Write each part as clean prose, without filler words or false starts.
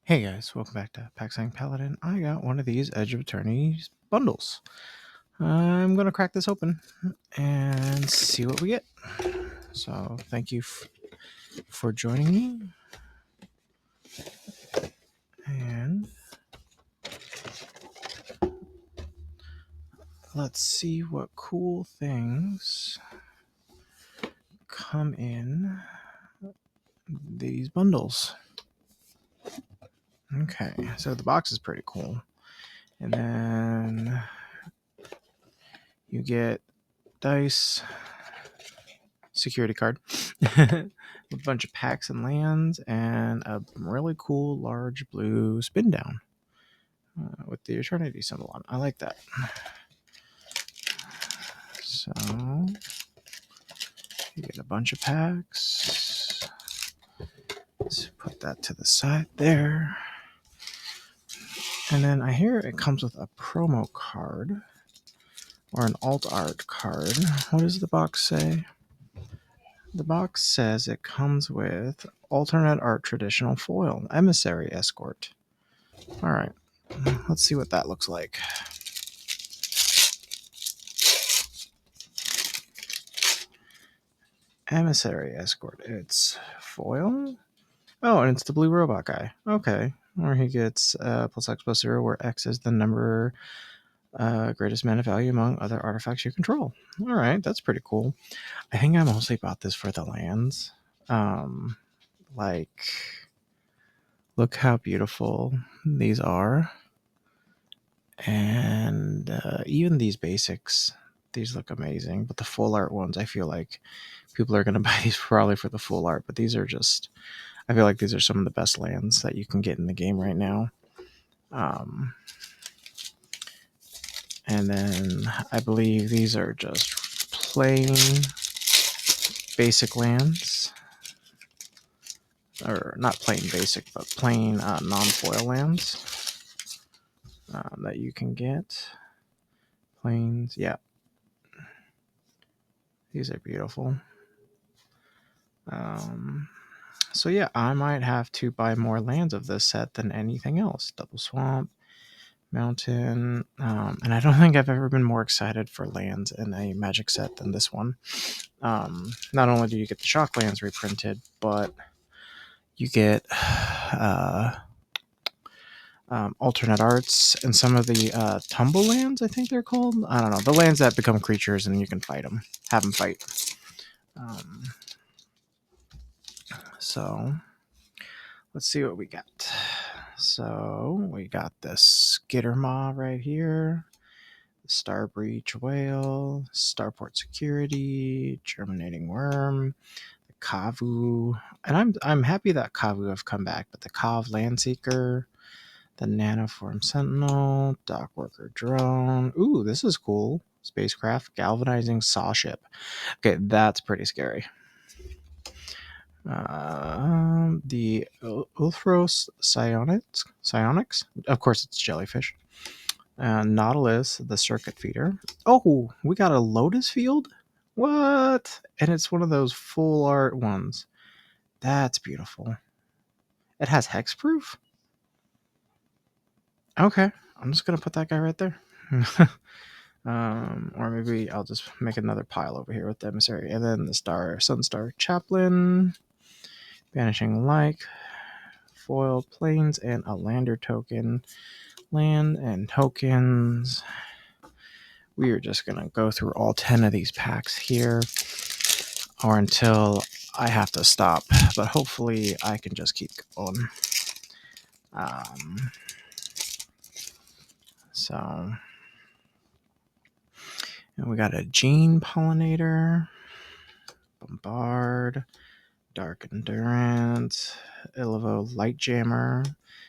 Hey guys, welcome back to Pack-Slaying-Paladin. I got one of these Edge of Eternity's bundles. I'm going to crack this open and see what we get. So thank you for joining me. And let's see what cool things come in these bundles. Okay, so the box is pretty cool. And then you get dice, security card, a bunch of packs and lands, and a really cool large blue spin down with the Eternity symbol on. I like that. So you get a bunch of packs. Let's put that to the side there. And then I hear it comes with a promo card or an alt art card. What does the box say? The box says it comes with alternate art traditional foil, emissary escort. All right, let's see what that looks like. Emissary escort. It's foil. Oh, and it's the blue robot guy. Okay, where he gets plus X plus 0, where X is the number greatest mana value among other artifacts you control. All right, that's pretty cool. I think I mostly bought this for the lands. Like, look how beautiful these are. And even these basics, these look amazing. But the full art ones, I feel like people are going to buy these probably for the full art. But these are just, I feel like these are some of the best lands that you can get in the game right now. And then I believe these are just plain basic lands. Or not plain basic, but plain non-foil lands that you can get. Plains, yeah. These are beautiful. So yeah, I might have to buy more lands of this set than anything else. Double Swamp, Mountain, and I don't think I've ever been more excited for lands in a Magic set than this one. Not only do you get the Shock lands reprinted, but you get alternate arts and some of the tumble lands, I think they're called. I don't know. The lands that become creatures and you can fight them, have them fight. So let's see what we got. So we got this Skittermaw right here, the Star Breach Whale, Starport Security, Germinating Worm, the Kavu, and I'm happy that Kavu have come back, but the Kav Landseeker, the Nanoform Sentinel, Dock Worker Drone. Ooh, this is cool. Spacecraft Galvanizing Saw Ship. Okay, that's pretty scary. The Ulthros Psionics. Of course, it's jellyfish. Nautilus, the Circuit Feeder. Oh, we got a Lotus Field? What? And it's one of those full art ones. That's beautiful. It has hexproof? Okay, I'm just going to put that guy right there. Or maybe I'll just make another pile over here with the Emissary. And then the Sunstar Chaplain, Vanishing Light, Foil Plains, and a Lander token. Land and tokens. We are just going to go through all 10 of these packs here, or until I have to stop. But hopefully I can just keep going. And we got a Gene Pollinator, Bombard, Dark Endurance, Illivo Light Jammer,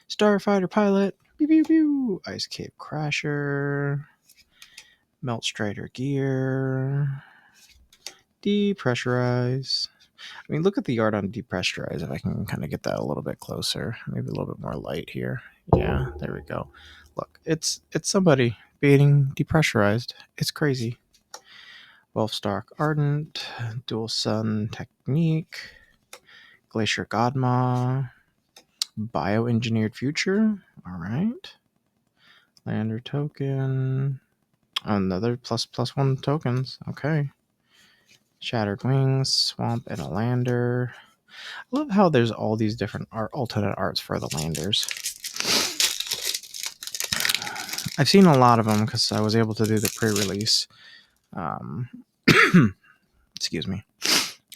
Starfighter Pilot, pew pew pew, Ice Cave Crasher, Melt Strider Gear, Depressurize. I mean, look at the art on Depressurize, if I can kind of get that a little bit closer. Maybe a little bit more light here. Yeah, there we go. Look, it's somebody being depressurized. It's crazy. Wolfstark Ardent, Dual Sun Technique, Glacier Godma, bioengineered future. All right. Lander token. Another ++1 tokens. Okay. Shattered Wings, Swamp, and a Lander. I love how there's all these different alternate arts for the Landers. I've seen a lot of them because I was able to do the pre-release. Excuse me.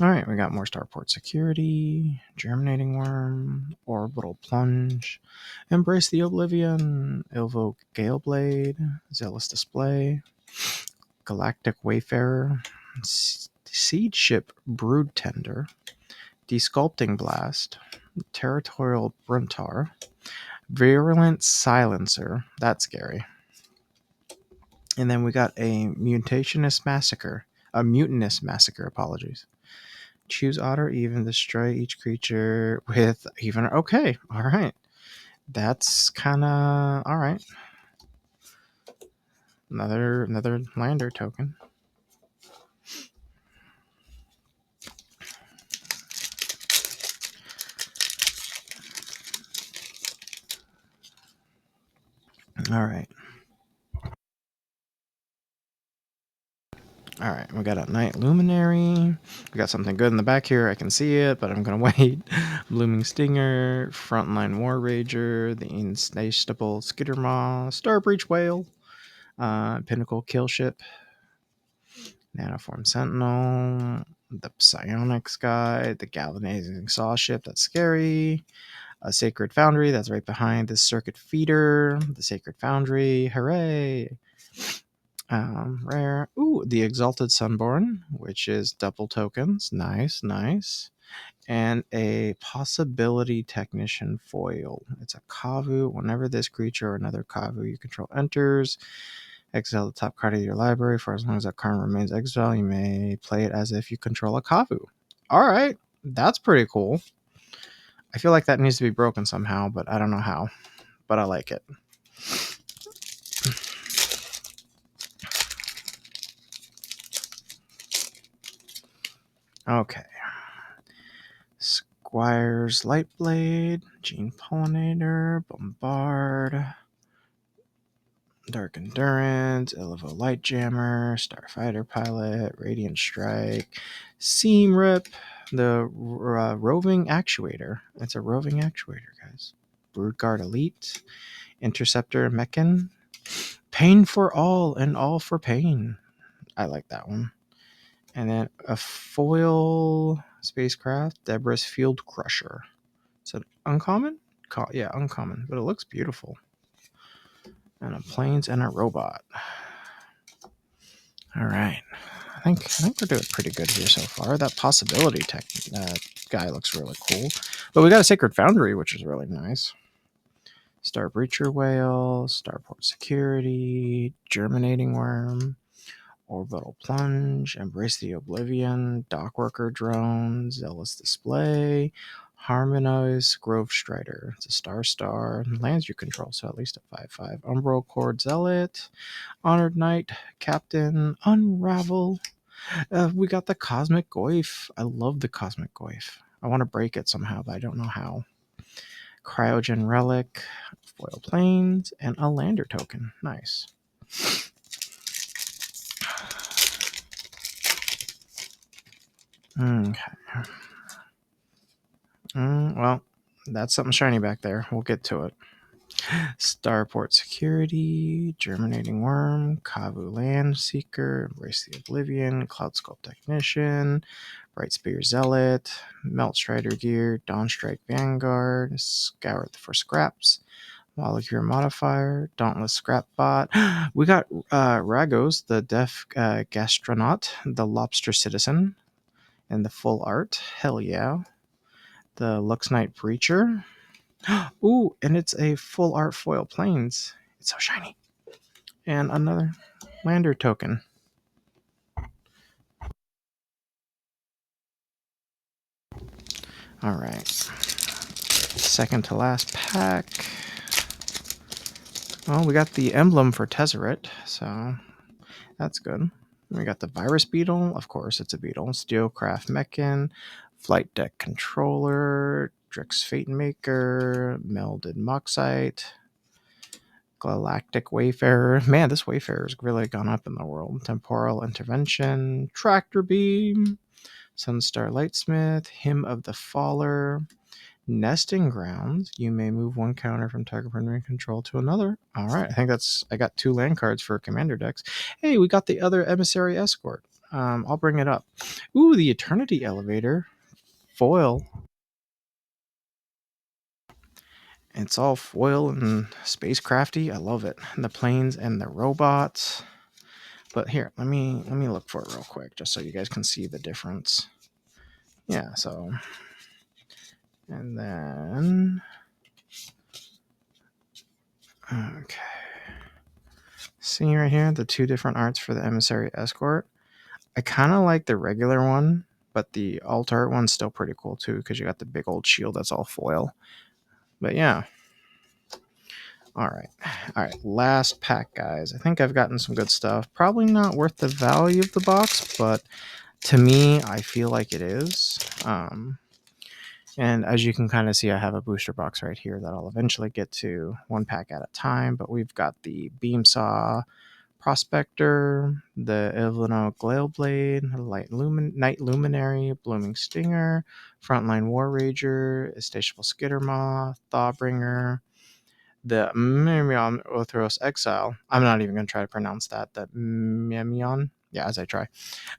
All right, we got more Starport Security, Germinating Worm, Orbital Plunge, Embrace the Oblivion, Ilvo Galeblade, Zealous Display, Galactic Wayfarer, Siege Ship Brood Tender, Desculpting Blast, Territorial Bruntar, Virulent Silencer, that's scary. And then we got a Mutinous Massacre, apologies. Choose odd or even, destroy each creature with even. Okay, all right. That's kind of all right. Another Lander token. All right. All right, we got a Night Luminary. We got something good in the back here. I can see it, but I'm going to wait. Blooming Stinger, Frontline War Rager, the Insatiable Skittermaw, Starbreach Whale, Pinnacle Killship, Nanoform Sentinel, the Psionics Guy, the Galvanizing Saw Ship, that's scary. A Sacred Foundry, that's right behind the Circuit Feeder, the Sacred Foundry, hooray! Rare. Ooh, the Exalted Sunborn, which is double tokens. Nice, nice. And a Possibility Technician foil. It's a Kavu. Whenever this creature or another Kavu you control enters, exile the top card of your library. For as long as that card remains exiled, you may play it as if you control a Kavu. All right, that's pretty cool. I feel like that needs to be broken somehow, but I don't know how. But I like it. Okay. Squire's Lightblade, Gene Pollinator, Bombard, Dark Endurance, Illivo Lightjammer, Starfighter Pilot, Radiant Strike, Seam Rip, the Roving Actuator. It's a Roving Actuator, guys. Broodguard Elite, Interceptor Mechan, Pain for All and All for Pain. I like that one. And then a foil spacecraft, Debris Field Crusher. Is it uncommon? Yeah, uncommon, but it looks beautiful. And a planes and a robot. All right. I think we're doing pretty good here so far. That Possibility Tech guy looks really cool. But we got a Sacred Foundry, which is really nice. Star Breacher Whale, Starport Security, Germinating Worm, Orbital Plunge, Embrace the Oblivion, Dockworker Drone, Zealous Display, Harmonize, Grove Strider. It's a star, lands you control, so at least a 5/5. Umbral Cord Zealot, Honored Knight, Captain, Unravel. We got the Cosmic Goyf. I love the Cosmic Goyf. I want to break it somehow, but I don't know how. Cryogen Relic, Foil Planes, and a Lander token. Nice. Okay. Well, that's something shiny back there. We'll get to it. Starport Security, Germinating Worm, Kavu Land Seeker, Embrace the Oblivion, Cloud Sculpt Technician, Bright Spear Zealot, Melt Strider Gear, Dawn Strike Vanguard, Scour for Scraps, Molecule Modifier, Dauntless Scrap Bot. We got Ragos, the Deaf Gastronaut, the Lobster Citizen, and the full art. Hell yeah. The Lux Knight Breacher. Ooh, and it's a full art foil planes. It's so shiny. And another Lander token. All right. Second to last pack. Well, we got the emblem for Tezzeret, so that's good. We got the Virus Beetle. Of course, it's a beetle. Steelcraft Mechan. Flight Deck Controller. Drix Fatemaker, Melded Moxite, Galactic Wayfarer. Man, this Wayfarer's really gone up in the world. Temporal Intervention, Tractor Beam, Sunstar Lightsmith, Hymn of the Faller, Nesting Grounds. You may move one counter from target primary control to another. All right, I got 2 land cards for commander decks. Hey, we got the other Emissary Escort. I'll bring it up. Ooh, the Eternity Elevator foil. It's all foil and spacecrafty. I love it. And the planes and the robots. But here, let me look for it real quick, just so you guys can see the difference. Yeah. So, and then okay. See right here, the 2 different arts for the Emissary Escort. I kind of like the regular one, but the alt art one's still pretty cool too, because you got the big old shield that's all foil. But yeah. All right. Last pack, guys. I think I've gotten some good stuff. Probably not worth the value of the box, but to me, I feel like it is. And as you can kind of see, I have a booster box right here that I'll eventually get to 1 pack at a time. But we've got the Beam Saw Prospector, the Ilvino Galeblade, Night Luminary, Blooming Stinger, Frontline War Rager, Insatiable Skittermaw, Thawbringer, the Mimion Othros Exile. I'm not even going to try to pronounce that. The Mimion. Yeah, as I try.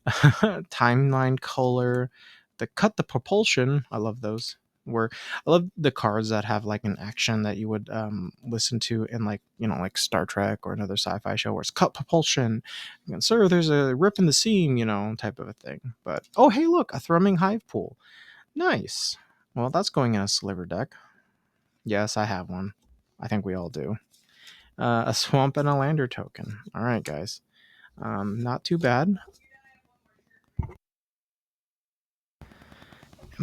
Timeline Color, the Cut the Propulsion. I love those. I love the cards that have like an action that you would listen to in like like Star Trek or another sci-fi show where it's cut propulsion. And, sir, there's a rip in the seam, type of a thing. But oh hey, look, a Thrumming Hive Pool. Nice. Well, that's going in a sliver deck. Yes, I have one. I think we all do. A Swamp and a Lander token. All right, guys. Not too bad.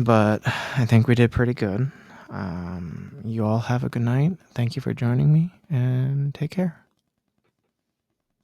But I think we did pretty good. You all have a good night. Thank you for joining me, and take care.